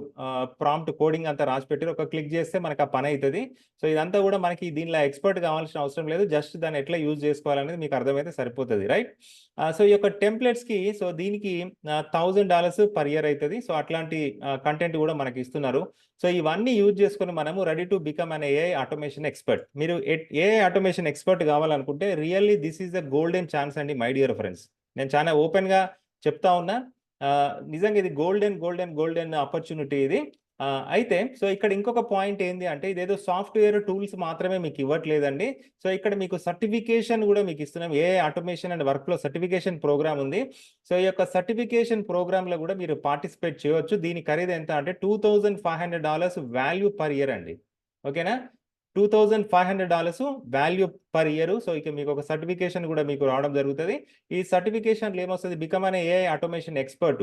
ప్రాంప్ట్ కోడింగ్ అంతా రాసి పెట్టారు. ఒక క్లిక్ చేస్తే మనకు ఆ పని అయితది. సో ఇదంతా కూడా మనకి దీనిలో ఎక్స్‌పర్ట్ కావాల్సిన అవసరం లేదు. జస్ట్ దాన్ని ఎట్లా యూజ్ చేసుకోవాలనేది మీకు అర్థమైతే సరిపోతది. రైట్? సో ఈ యొక్క టెంప్లెట్స్‌కి సో దీనికి $1000 పర్ ఇయర్ అయితది. సో అట్లాంటి కంటెంట్ కూడా మనకి ఇస్తున్నారు. సో ఇవన్నీ యూజ్ చేసుకొని మనము ready to become an AI automation expert. మీరు ఏఐ ఆటోమేషన్ ఎక్స్‌పర్ట్ కావాలనుకుంటే really this is the golden chance అండి మై డియర్ ఫ్రెండ్స్. నేను చాలా ఓపెన్‌గా చెప్తా ఉన్నా. నిజంగా ఇది గోల్డెన్ ఆపర్చునిటీ ఇది. అయితే సో ఇక్కడ ఇంకొక పాయింట్ ఏంది అంటే ఇదేదో సాఫ్ట్‌వేర్ టూల్స్ మాత్రమే మీకు ఇవ్వట్లేదండి. సో ఇక్కడ మీకు సర్టిఫికేషన్ కూడా మీకు ఇస్తున్నాం. AI automation and work flow certification program ఉంది. సో ఈ యొక్క సర్టిఫికేషన్ ప్రోగ్రామ్‌లో కూడా మీరు పార్టిసిపేట్ చేయొచ్చు. దీని ఖరీదు ఎంత అంటే $2500 వాల్యూ పర్ ఇయర్ అండి. ఓకేనా? $2500 వాల్యూ పర్ ఇయర్. సో ఇక మీకు ఒక సర్టిఫికేషన్ కూడా మీకు రావడం జరుగుతది. ఈ సర్టిఫికేషన్‌లో ఏమొస్తది become an AI automation expert.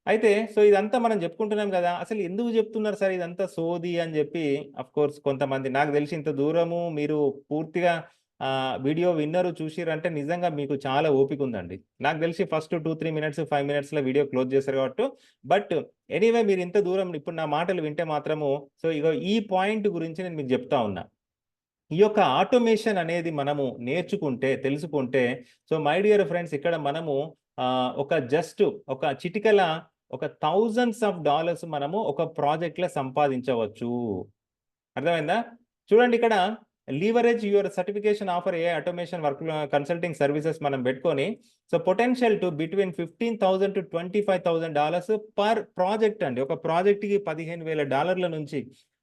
అయితే సో ఇదంతా మనం చెప్పుకుంటున్నాం కదా! అసలు ఎందుకు చెప్తున్నారు సార్ ఇదంతా సోది అని చెప్పి ఆఫ్‌కోర్స్ కొంతమంది నాకు తెలిసి ఇంత దూరము మీరు పూర్తిగా వీడియో విన్నరు, చూసిర్రంటే నిజంగా మీకు చాలా ఓపిక ఉందండి. నాకు తెలిసి ఫస్ట్ 2, 3 మినిట్స్, 5 మినిట్స్‌లో వీడియో క్లోజ్ చేస్తారు కాబట్టి. బట్ ఎనీవే మీరు ఇంత దూరం ఇప్పుడు నా మాటలు వింటే మాత్రము సో ఇగో ఈ పాయింట్ గురించి నేను మీకు చెప్తా ఉన్నా. ఈ యొక్క ఆటోమేషన్ అనేది మనము నేర్చుకుంటే, తెలుసుకుంటే సో మై డియర్ ఫ్రెండ్స్ ఇక్కడ మనము ఒక జస్ట్ ఒక చిటికెల ఒక థౌసండ్స్ ఆఫ్ డాలర్స్ మనము ఒక ప్రాజెక్ట్‌లో సంపాదించవచ్చు. అర్థమైందా? చూడండి ఇక్కడ leverage your certification offer AI automation work consulting services మనం పెట్టుకొని so potential to between $15,000 to $25,000 per project అండి. ఒక ప్రాజెక్ట్‌కి $15,000 నుంచి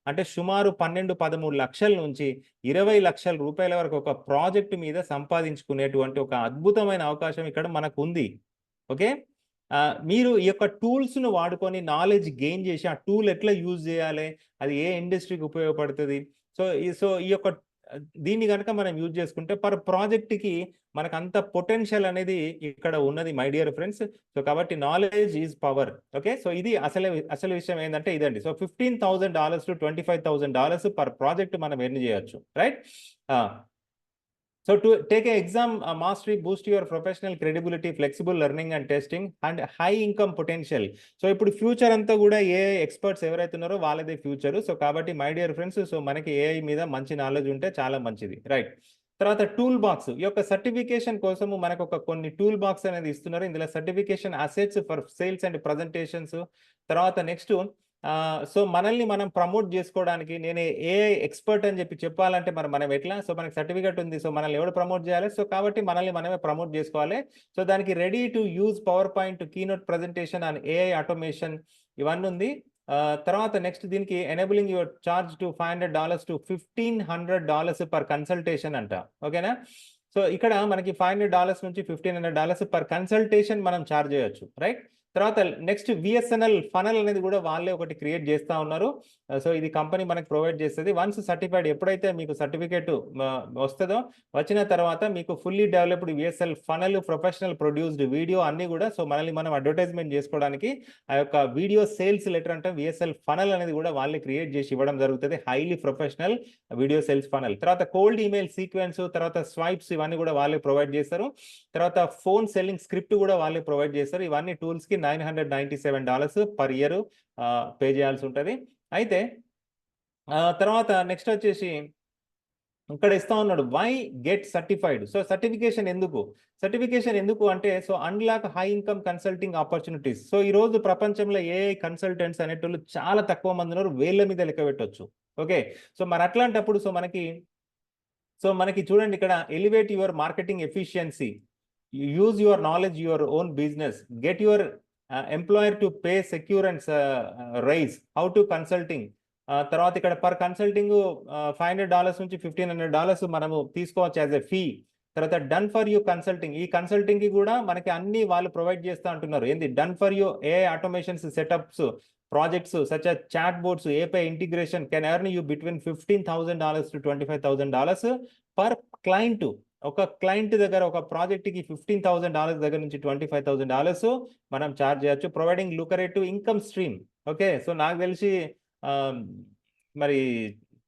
అంటే సుమారు 12, 13 లక్షల నుంచి 20 లక్షల రూపాయల వరకు ఒక ప్రాజెక్ట్ మీద సంపాదించుకునేటువంటి ఒక అద్భుతమైన అవకాశం ఇక్కడ మనకుంది. ఓకే. మీరు ఈ యొక్క టూల్స్‌ను వాడుకొని నాలెడ్జ్ గెయిన్ చేసి, ఆ టూల్ ఎట్లా యూజ్ చేయాలి? అది ఏ ఇండస్ట్రీకి ఉపయోగపడుతది? సో ఈ యొక్క దీన్ని గనక మనం యూజ్ చేసుకుంటే పర్ ప్రాజెక్ట్‌కి మనకంత పొటెన్షియల్ అనేది ఇక్కడ ఉన్నది మై డియర్ ఫ్రెండ్స్. సో కాబట్టి knowledge is power. Okay. So ఇది అసలు విషయం ఏందంటే ఇదండి. సో $15,000 to $25,000 పర్ ప్రాజెక్ట్ మనం ఎర్న్ చేయొచ్చు. రైట్? ఆ! So to take an exam mastery, boost your professional credibility, flexible learning and testing and high income potential. So ఇప్పుడు ఫ్యూచర్ అంతా కూడా ఏఐ ఎక్స్పర్ట్స్ ఎవరైతే ఉన్నారో వాళ్ళదే ఫ్యూచర్. సో కాబట్టి మై డియర్ ఫ్రెండ్స్ సో మనకి ఏఐ మీద మంచి నాలెడ్జ్ ఉంటే చాలా మంచిది. రైట్. తర్వాత టూల్ బాక్స్ ఈ యొక్క సర్టిఫికేషన్ కోసము మనకు ఒక కొన్ని టూల్ బాక్స్ అనేది ఇస్తున్నారు. ఇందులో certification assets for sales and presentations. తర్వాత నెక్స్ట్ సో మనల్ని మనం ప్రమోట్ చేసుకోవడానికి నేను ఏఐ ఎక్స్పర్ట్ అని చెప్పాలంటే మనం ఎట్లా? సో మనకి సర్టిఫికేట్ ఉంది. సో మనల్ని ఎవడు ప్రమోట్ చేయాలి? సో కాబట్టి మనల్ని మనమే ప్రమోట్ చేసుకోవాలి. సో దానికి ready to use power point keynote presentation on AI automation ఇవన్నీ ఉంది. తర్వాత నెక్స్ట్ దీనికి enabling your charge to $500 to $1,500 per consultation అంట. ఓకేనా? సో ఇక్కడ మనకి $500 నుంచి $1,500 పర్ కన్సల్టేషన్ మనం చార్జ్ చేయొచ్చు. రైట్? తర్వాత నెక్స్ట్ విఎస్ఎన్ఎల్ ఫనల్ అనేది కూడా వాళ్ళే ఒకటి క్రియేట్ చేస్తా ఉన్నారు. సో ఇది కంపెనీ మనకు ప్రొవైడ్ చేస్తది. వన్స్ సర్టిఫైడ్ ఎప్పుడైతే మీకు సర్టిఫికేట్ వస్తదో వచ్చిన తర్వాత మీకు fully developed VSL funnel, professional produced video అన్నీ కూడా సో మనల్ని మనం అడ్వర్టైజ్మెంట్ చేసుకోవడానికి ఆ యొక్క వీడియో సేల్స్ లెటర్ అంటే విఎస్ఎల్ ఫనల్ అనేది కూడా వాళ్ళే క్రియేట్ చేసి ఇవ్వడం జరుగుతది. Highly professional video sales funnel. తర్వాత కోల్డ్ ఈమెయిల్ సీక్వెన్స్, తర్వాత స్వైప్స్ ఇవన్నీ కూడా వాళ్ళే ప్రొవైడ్ చేస్తారు. తర్వాత ఫోన్ సెల్లింగ్ స్క్రిప్ట్ కూడా వాళ్ళే ప్రొవైడ్ చేస్తారు. ఇవన్నీ టూల్స్‌కి $997 పర్ ఇయర్ పే చేయాల్సి ఉంటది. అయితే తర్వాత నెక్స్ట్ వచ్చేసి ఇక్కడ ఇస్తా ఉన్నాడు why get certified. So certification ఎందుకు అంటే so unlock high income consulting opportunities. So ఈ రోజు ప్రపంచంలో ఏఐ కన్సల్టెంట్స్ అనేటోళ్ళు చాలా తక్కువ మంది ఉన్నారు, వేళ్ళ మీద లెక్క పెట్టొచ్చు. ఓకే, సో మరి అట్లాంటప్పుడు సో మనకి చూడండి ఇక్కడ elevate your marketing efficiency, use your knowledge your own business, get your employer to pay secure and raise, how to consulting. తర్వాత ఇక్కడ పర్ కన్సల్టింగ్ $500 నుంచి $1,500 మనము తీసుకోవచ్చు యాజ్ ఎ ఫీ. తర్వాత డన్ ఫర్ యూ కన్సల్టింగ్, ఈ కన్సల్టింగ్ కి కూడా మనకి అన్ని వాళ్ళు ప్రొవైడ్ చేస్తూ అంటున్నారు. ఏంది done for you AI automations setups projects such as chatbots, API integration can earn you between $15,000 to $25,000 per client. ఒక క్లయింట్ దగ్గర ఒక ప్రాజెక్ట్ కి $15,000 దగ్గర నుంచి $25,000 మనం చార్జ్ చేయొచ్చు, providing lucrative income stream. Okay, so నాకు తెలిసి మరి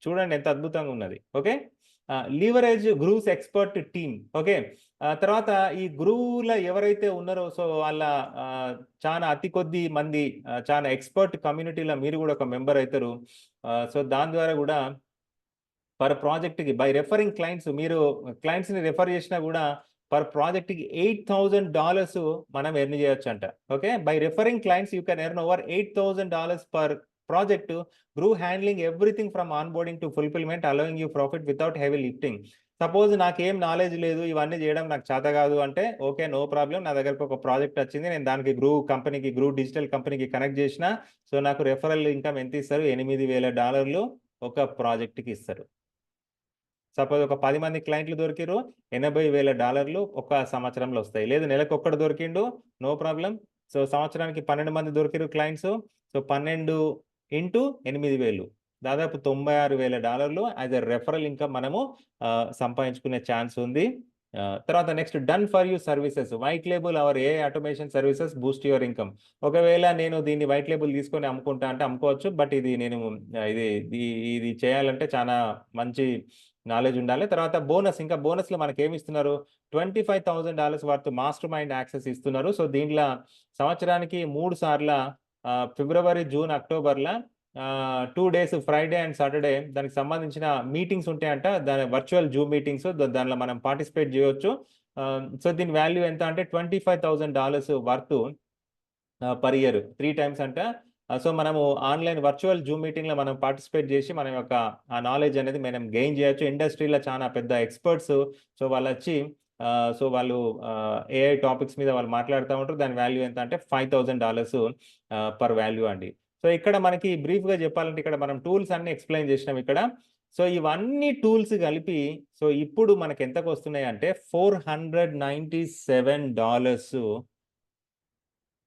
చూడండి ఎంత అద్భుతంగా ఉన్నది. Okay, leverage Groove's expert team. Okay, తర్వాత ఈ గ్రూవ్లో ఎవరైతే ఉన్నారో సో వాళ్ళ చాలా అతి కొద్ది మంది చాలా ఎక్స్పర్ట్ కమ్యూనిటీలో మీరు కూడా ఒక మెంబర్ అవుతారు. సో దాని ద్వారా కూడా పర్ ప్రాజెక్ట్కి బై రెఫరింగ్ క్లయింట్స్, మీరు క్లయింట్స్ని రెఫర్ చేసినా కూడా పర్ ప్రాజెక్ట్కి $8,000 మనం ఎర్న్ చేయొచ్చు అంట. Okay, by referring clients you can earn over $8,000 per project. Groove handling everything from onboarding to fulfillment, allowing you profit without heavy lifting. Suppose నాకేం knowledge లేదు, ఇవన్నీ చేయడం నాకు చేత కాదు అంటే ఓకే, నో ప్రాబ్లం. నా దగ్గరకు ఒక ప్రాజెక్ట్ వచ్చింది, నేను దానికి గ్రూవ్ డిజిటల్ కంపెనీకి కనెక్ట్ చేసిన. సో నాకు రెఫరల్ ఇన్కమ్ ఎంత ఇస్తారు? $8,000 ఒక ప్రాజెక్ట్కి ఇస్తారు. సపోజ్ ఒక 10 మంది క్లయింట్లు దొరికిరు, $80,000 ఒక సంవత్సరంలో వస్తాయి. లేదు నెలకు ఒక్కడు దొరికిండు, నో ప్రాబ్లం. సో సంవత్సరానికి 12 మంది దొరికిరు క్లయింట్స్. సో 12 ఇంటూ 8,000 దాదాపు $96,000 యాజ్ ఎ రెఫరల్ ఇన్కమ్ మనము సంపాదించుకునే ఛాన్స్ ఉంది. తర్వాత next done for you services, white label our AI automation services boost your income. ఒకవేళ నేను దీన్ని వైట్ లేబుల్ తీసుకొని అమ్ముకుంటా అంటే అమ్ముకోవచ్చు, బట్ ఇది నేను ఇది చేయాలంటే చాలా మంచి నాలెడ్జ్ ఉండాలి. తర్వాత బోనస్, ఇంకా బోనస్లో మనకి ఏమి ఇస్తున్నారు? $25,000 వర్త్ మాస్టర్ మైండ్ యాక్సెస్ ఇస్తున్నారు. సో దీంట్లో సంవత్సరానికి 3 సార్లు ఫిబ్రవరి, జూన్, అక్టోబర్లో 2 days ఫ్రైడే అండ్ సాటర్డే దానికి సంబంధించిన మీటింగ్స్ ఉంటాయంట. దాని వర్చువల్ జూమ్ మీటింగ్స్, దానిలో మనం పార్టిసిపేట్ చేయవచ్చు. సో దీని వాల్యూ ఎంత అంటే $25,000 వర్త్ పర్ ఇయర్ 3 times అంట. సో మనము ఆన్లైన్ వర్చువల్ జూమ్ మీటింగ్లో మనం పార్టిసిపేట్ చేసి మన యొక్క ఆ నాలెడ్జ్ అనేది మనం గెయిన్ చేయొచ్చు. ఇండస్ట్రీలో చాలా పెద్ద ఎక్స్పర్ట్స్, సో వాళ్ళు వచ్చి సో వాళ్ళు ఏఐ టాపిక్స్ మీద వాళ్ళు మాట్లాడుతూ ఉంటారు. దాని వాల్యూ ఎంత అంటే $5,000 పర్ వాల్యూ అండి. సో ఇక్కడ మనకి బ్రీఫ్గా చెప్పాలంటే ఇక్కడ మనం టూల్స్ అన్ని ఎక్స్ప్లెయిన్ చేసినాం ఇక్కడ. సో ఇవన్నీ టూల్స్ కలిపి సో ఇప్పుడు మనకి ఎంతకు వస్తున్నాయి అంటే $497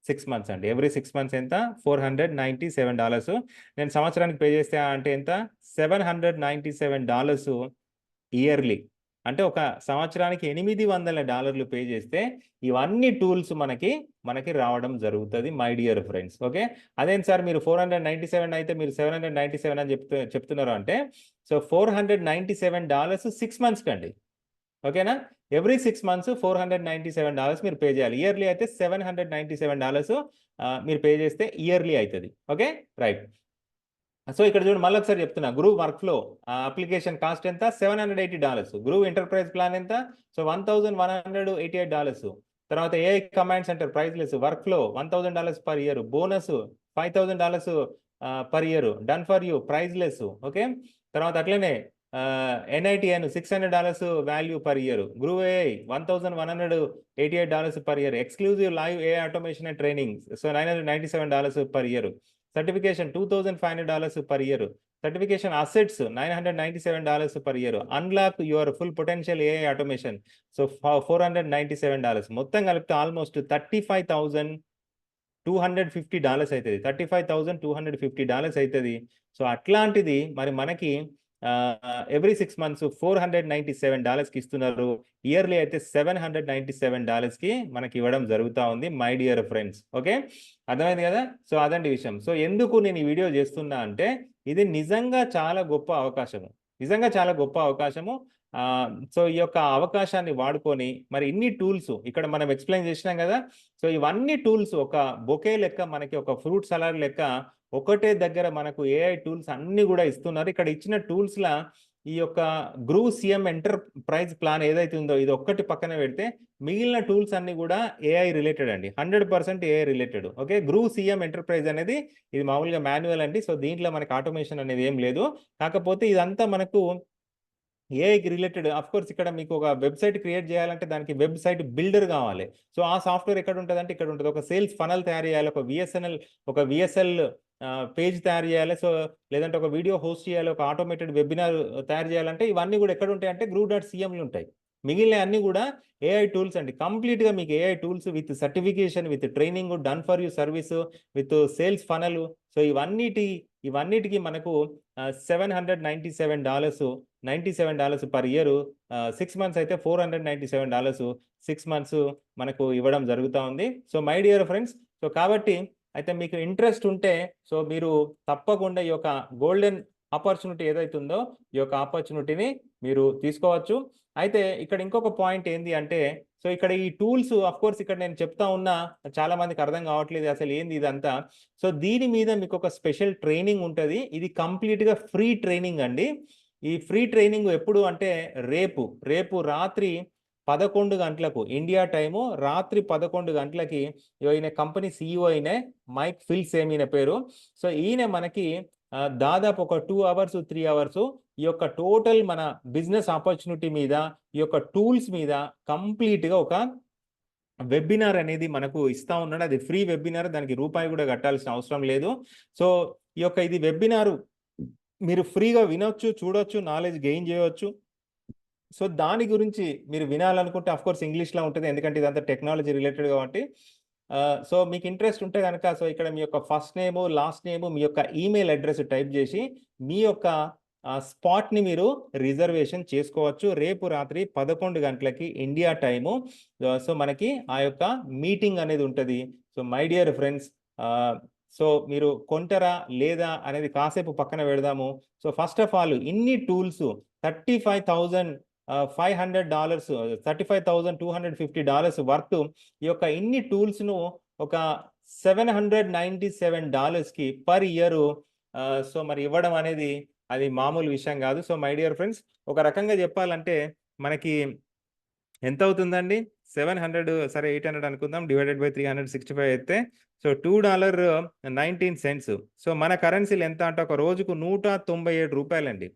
6 months అండి. ఎవ్రీ 6 months ఎంత? $497. నేను సంవత్సరానికి పే చేస్తే అంటే ఎంత? $797 ఇయర్లీ. అంటే ఒక సంవత్సరానికి $800 పే చేస్తే ఇవన్నీ టూల్స్ మనకి రావడం జరుగుతుంది మై డియర్ ఫ్రెండ్స్. ఓకే, అదేం సార్ మీరు 497 అయితే మీరు 797 అని చెప్తున్నారు అంటే సో $497 6 months కండి. ఓకేనా, ఎవ్రీ 6 months $497 మీరు పే చేయాలి. ఇయర్లీ అయితే $797 మీరు పే చేస్తే ఇయర్లీ అవుతుంది. Okay, right. సో ఇక్కడ చూడండి మళ్ళీ ఒకసారి చెప్తున్నా, groove work flow application cost ఎంత? $780. గ్రూవ్ ఎంటర్ప్రైజ్ ప్లాన్ ఎంత? సో $1,188. తర్వాత AI command centre priceless, work flow $1,000 per year, bonus $5,000 per year, done for you priceless. Okay, తర్వాత అట్లనే NITN $600 value per year, groove AI $1,188 per year, exclusive live AI automation and training so $997 per year, certification $2,500 per year, certification assets $997 per year, unlock your full potential AI automation so $497. మొత్తం కలిపితే almost $35,250 అవుతుంది. $35,250 అవుతుంది. So అట్లాంటిది మరి మనకి every 6 months $497కి ఇస్తున్నారు. Yearly అయితే $797కి మనకి ఇవ్వడం జరుగుతూ ఉంది మై డియర్ ఫ్రెండ్స్. ఓకే, అర్థమైంది కదా? సో అదండి విషయం. సో ఎందుకు నేను ఈ వీడియో చేస్తున్నా అంటే ఇది నిజంగా చాలా గొప్ప అవకాశము. సో ఈ యొక్క అవకాశాన్ని వాడుకొని మరి ఇన్ని టూల్స్ ఇక్కడ మనం ఎక్స్ప్లెయిన్ చేసినాం కదా. సో ఇవన్నీ టూల్స్ ఒక బొకే లెక్క, మనకి ఒక ఫ్రూట్ సలాడ్ లెక్క ఒకటే దగ్గర మనకు ఏఐ టూల్స్ అన్ని కూడా ఇస్తున్నారు. ఇక్కడ ఇచ్చిన టూల్స్లా ఈ యొక్క గ్రూవ్ సీఎం ఎంటర్ప్రైజ్ ప్లాన్ ఏదైతే ఉందో ఇది ఒక్కటి పక్కన పెడితే మిగిలిన టూల్స్ అన్ని కూడా ఏఐ రిలేటెడ్ అండి. 100% AI related. Okay. Groove CM enterprise అనేది ఇది మామూలుగా మాన్యువల్ అండి. సో దీంట్లో మనకి ఆటోమేషన్ అనేది ఏం లేదు. కాకపోతే ఇదంతా మనకు ఏఐకి రిలేటెడ్. ఆఫ్‌కోర్స్ ఇక్కడ మీకు ఒక వెబ్‌సైట్ క్రియేట్ చేయాలంటే దానికి వెబ్‌సైట్ బిల్డర్ కావాలి. సో ఆ సాఫ్ట్‌వేర్ ఎక్కడ ఉంటదంటే ఇక్కడ ఉంటది. ఒక సేల్స్ ఫనల్ తయారు చేయాలి. ఒక వీఎస్ఎల్ పేజ్ తయారు చేయాలి. సో లేదంటే ఒక వీడియో హోస్ట్ చేయాలి. ఒక ఆటోమేటెడ్ వెబినార్ తయారు చేయాలంటే ఇవన్నీ కూడా ఎక్కడ ఉంటాయంటే groove.cmలో ఉంటాయి. మిగిలినయి అన్నీ కూడా ఏఐ టూల్స్ అండి. కంప్లీట్‌గా మీకు AI tools with certification, with training, done for you service, with sales funnel. So ఇవన్నిటికి మనకు $797 $97 పర్ ఇయర్. 6 మంత్స్ అయితే $497 6 మంత్స్ మనకు ఇవ్వడం జరుగుతా ఉంది. So my dear friends, so కాబట్టి అయితే మీకు ఇంట్రెస్ట్ ఉంటే సో మీరు తప్పకుండా ఈ యొక్క గోల్డెన్ ఆపర్చునిటీ ఏదైతే ఉందో ఈ యొక్క ఆపర్చునిటీని మీరు తీసుకోవచ్చు. అయితే ఇక్కడ ఇంకొక పాయింట్ ఏంది అంటే సో ఇక్కడ ఈ టూల్స్ ఆఫ్‌కోర్స్ ఇక్కడ నేను చెప్తా ఉన్నా చాలా మందికి అర్థం కావట్లేదు అసలు ఏంది ఇదంతా. సో దీని మీద మీకు ఒక స్పెషల్ ట్రైనింగ్ ఉంటది. ఇది కంప్లీట్‌గా ఫ్రీ ట్రైనింగ్ అండి. ఈ ఫ్రీ ట్రైనింగ్ ఎప్పుడు అంటే రేపు రాత్రి 11 గంటలకు ఇండియా టైము రాత్రి 11 గంటలకి ఈయన కంపెనీ సీఈఓ ఈయనే మైక్ ఫిల్సేమ్ ఈయన పేరు. సో ఈయన మనకి దాదాపు ఒక 2 అవర్స్ 3 అవర్స్ ఈ యొక్క టోటల్ మన బిజినెస్ ఆపర్చునిటీ మీద ఈ యొక్క టూల్స్ మీద కంప్లీట్‌గా ఒక వెబినార్ అనేది మనకు ఇస్తా ఉన్నాడు. అది ఫ్రీ వెబినార్. దానికి రూపాయి కూడా కట్టాల్సిన అవసరం లేదు. సో ఈ యొక్క ఇది వెబినారు మీరు ఫ్రీగా వినొచ్చు, చూడొచ్చు, నాలెడ్జ్ గెయిన్ చేయవచ్చు. సో దాని గురించి మీరు వినాలనుకుంటే ఆఫ్‌కోర్స్ ఇంగ్లీష్‌లో ఉంటది. ఎందుకంటే ఇదంతా టెక్నాలజీ రిలేటెడ్ కాబట్టి. సో మీకు ఇంట్రెస్ట్ ఉంటే గనక సో ఇక్కడ మీ యొక్క ఫస్ట్ నేము, లాస్ట్ నేము, మీ యొక్క ఈమెయిల్ అడ్రెస్ టైప్ చేసి మీ యొక్క స్పాట్‌ని మీరు రిజర్వేషన్ చేసుకోవచ్చు. రేపు రాత్రి 11 గంటలకి ఇండియా టైము. సో మనకి ఆ యొక్క మీటింగ్ అనేది ఉంటది. So my dear friends, so మీరు కొంటారా లేదా అనేది కాసేపు పక్కన పెడదాము. సో ఫస్ట్ ఆఫ్ ఆల్ ఇన్ని టూల్స్ $35,500 $35,250 వర్త్ ఈ యొక్క ఇన్ని టూల్స్‌ను ఒక $797కి పర్ ఇయర్ సో మరి ఇవ్వడం అనేది అది మామూలు విషయం కాదు. సో మై డియర్ ఫ్రెండ్స్, ఒక రకంగా చెప్పాలంటే మనకి ఎంత అవుతుందండి? 700 సరే 800 అనుకుందాం. డివైడెడ్ బై 365 అయితే సో $2.19. సో మన కరెన్సీలో ఎంత అంటే ఒక రోజుకు ₹197 అండి.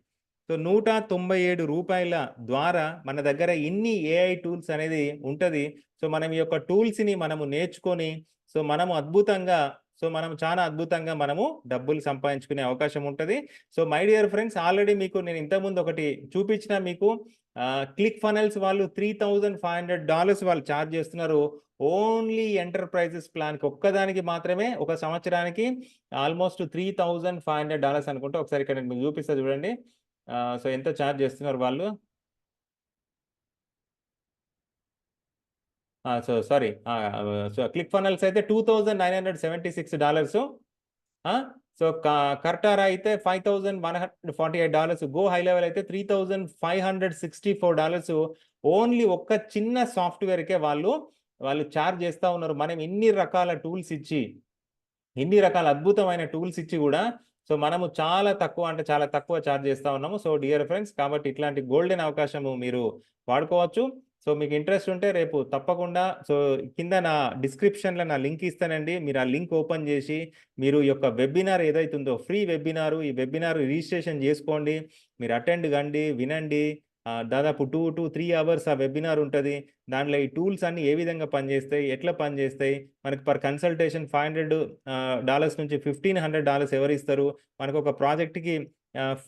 సో ₹197 ద్వారా మన దగ్గర ఇన్ని ఏఐ టూల్స్ అనేది ఉంటది. సో మనం ఈ యొక్క టూల్స్‌ని మనము నేర్చుకొని సో మనం చాలా అద్భుతంగా మనము డబ్బులు సంపాదించుకునే అవకాశం ఉంటది. So my dear friends, already మీకు నేను ఇంతకుముందు ఒకటి చూపించిన మీకు క్లిక్ ఫనెల్స్ వాళ్ళు $3,500 వాళ్ళు చార్జ్ చేస్తున్నారు. ఓన్లీ ఎంటర్‌ప్రైజెస్ ప్లాన్‌కి ఒక్కదానికి మాత్రమే ఒక సంవత్సరానికి ఆల్‌మోస్ట్ $3,500 అనుకుంటా. ఒకసారి ఇక్కడ నేను మీకు చూపిస్తా చూడండి. సో ఎంత చార్జ్ చేస్తున్నారు వాళ్ళు. So sorry. సో క్లిక్ ఫనెల్స్ అయితే $2,976. సో కర్టారా అయితే $5,148. గో హై లెవెల్ అయితే $3,564. ఓన్లీ ఒక్క చిన్న సాఫ్ట్‌వేర్‌కే వాళ్ళు చార్జ్ చేస్తా ఉన్నారు. మనం ఇన్ని రకాల టూల్స్ ఇచ్చి, ఇన్ని రకాల అద్భుతమైన టూల్స్ ఇచ్చి కూడా సో మనము చాలా తక్కువ అంటే చాలా తక్కువ చార్జ్ చేస్తా ఉన్నాము. సో డియర్ ఫ్రెండ్స్, కాబట్టి ఇట్లాంటి గోల్డెన్ అవకాశము మీరు వాడుకోవచ్చు. సో మీకు ఇంట్రెస్ట్ ఉంటే రేపు తప్పకుండా సో కింద నా డిస్క్రిప్షన్‌లో నా లింక్ ఇస్తానండి. మీరు ఆ లింక్ ఓపెన్ చేసి మీరు ఈ యొక్క వెబినార్ ఏదైతే ఉందో ఫ్రీ వెబినార్, ఈ వెబినార్ రిజిస్ట్రేషన్ చేసుకోండి. మీరు అటెండ్ కండి, వినండి. దాదాపు 2-3 అవర్స్ ఆ వెబినార్ ఉంటది. దాంట్లో ఈ టూల్స్ అన్నీ ఏ విధంగా పనిచేస్తాయి, ఎట్లా పనిచేస్తాయి, మనకి పర్ కన్సల్టేషన్ $500 నుంచి $1,500 ఎవరిస్తారు, మనకు ఒక ప్రాజెక్ట్‌కి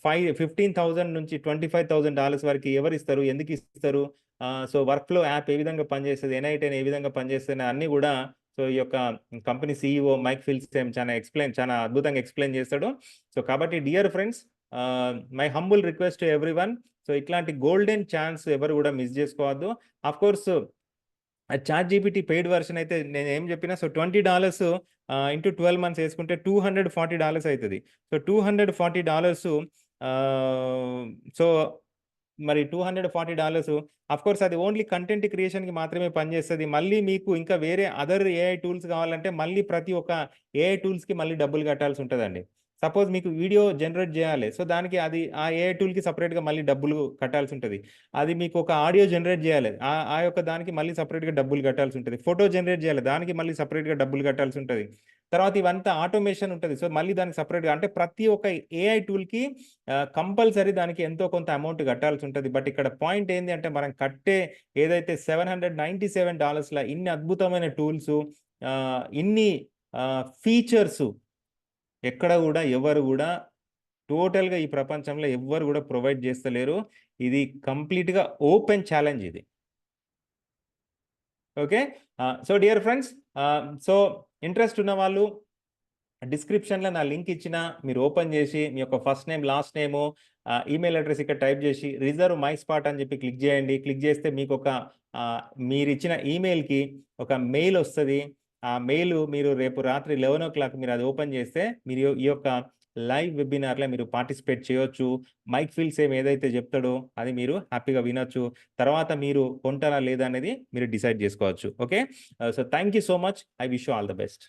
15,000 నుంచి $25,000 వరకు ఎవరిస్తారు, ఎందుకు ఇస్తారు, సో వర్క్ ఫ్లో యాప్ ఏ విధంగా పనిచేస్తది, NI10 ఏ విధంగా పనిచేస్తది అన్నీ కూడా సో ఈ యొక్క కంపెనీ సీఈఓ మైక్ ఫిల్సేమ్ చాలా అద్భుతంగా ఎక్స్‌ప్లెయిన్ చేస్తాడు. సో కాబట్టి dear friends, my humble request to everyone. So ఇట్లాంటి గోల్డెన్ ఛాన్స్ ఎవరు కూడా మిస్ చేసుకోవద్దు. Of course ChatGPT paid version అయితే నేను ఏం చెప్పినా సో $20 ఇంటూ 12 మంత్స్ వేసుకుంటే $240 అవుతది. సో $240 సో మరి $240 ఆఫ్‌కోర్స్ అది ఓన్లీ కంటెంట్ క్రియేషన్‌కి మాత్రమే పనిచేస్తది. మళ్ళీ మీకు ఇంకా వేరే అదర్ ఏఐ టూల్స్ కావాలంటే మళ్ళీ ప్రతి ఒక్క ఏఐ టూల్స్‌కి మళ్ళీ డబ్బులు కట్టాల్సి ఉంటదండి. సపోజ్ మీకు వీడియో జనరేట్ చేయాలి. సో, దానికి అది ఆ ఏఐ టూల్‌కి సెపరేట్‌గా మళ్ళీ డబ్బులు కట్టాల్సుంటది. అది మీకు ఒక ఆడియో జనరేట్ చేయాలి. ఆ యొక్క దానికి మళ్ళీ సెపరేట్‌గా డబ్బులు కట్టాల్సుంటది. ఫోటో జనరేట్ చేయాలి. దానికి మళ్ళీ సెపరేట్‌గా డబ్బులు కట్టాల్సుంటది. తర్వాత ఇవంతా ఆటోమేషన్ ఉంటది. సో, మళ్ళీ దానికి సెపరేట్‌గా అంటే ప్రతి ఒక్క ఏఐ టూల్‌కి కంపల్సరీ దానికి ఎంతో కొంత అమౌంట్ కట్టాల్సుంటది. బట్ ఇక్కడ పాయింట్ ఏంది అంటే మనం కట్టే ఏదైతే $797 ఇన్ని అద్భుతమైన టూల్సు ఇన్ని ఫీచర్సు ఎక్కడ గూడా ఎవరు గూడా టోటల్‌గా ఈ ప్రపంచంలో ఎవ్వరు గూడా ప్రొవైడ్ జేస్తలేరు. ఇది కంప్లీట్‌గా ఓపెన్ ఛాలెంజ్ ఇది. Okay. So dear friends so interest ఉన్నవాళ్ళు డిస్క్రిప్షన్‌లో నా లింక్ ఇచ్చినా మీరు ఓపెన్ జేసి మీ యొక్క first name, last name, email address ఇక్కడ టైప్ జేసి రిజర్వ్ మై స్పాట్ అని జెప్పి క్లిక్ జేయండి. క్లిక్ జేస్తే మీకొక మీరిచ్చిన ఈమెయిల్‌కి ఒక మెయిల్ ఒస్తది. ఆ మెయిల్ మీరు రేపు రాత్రి 11:00 మీరు అది ఓపెన్ జేస్తే మీరు ఈ యొక్క లైవ్ వెబినార్‌లో మీరు పార్టిసిపేట్ చేయొచ్చు. మైక్ ఫిల్ సేమ్ ఏదైతే జెప్తాడో అది మీరు హ్యాపీగా వినొచ్చు. తర్వాత మీరు కొంటారా లేదా అనేది మీరు డిసైడ్ జేసుకోవచ్చు. Okay. So thank you so much. I wish you all the best.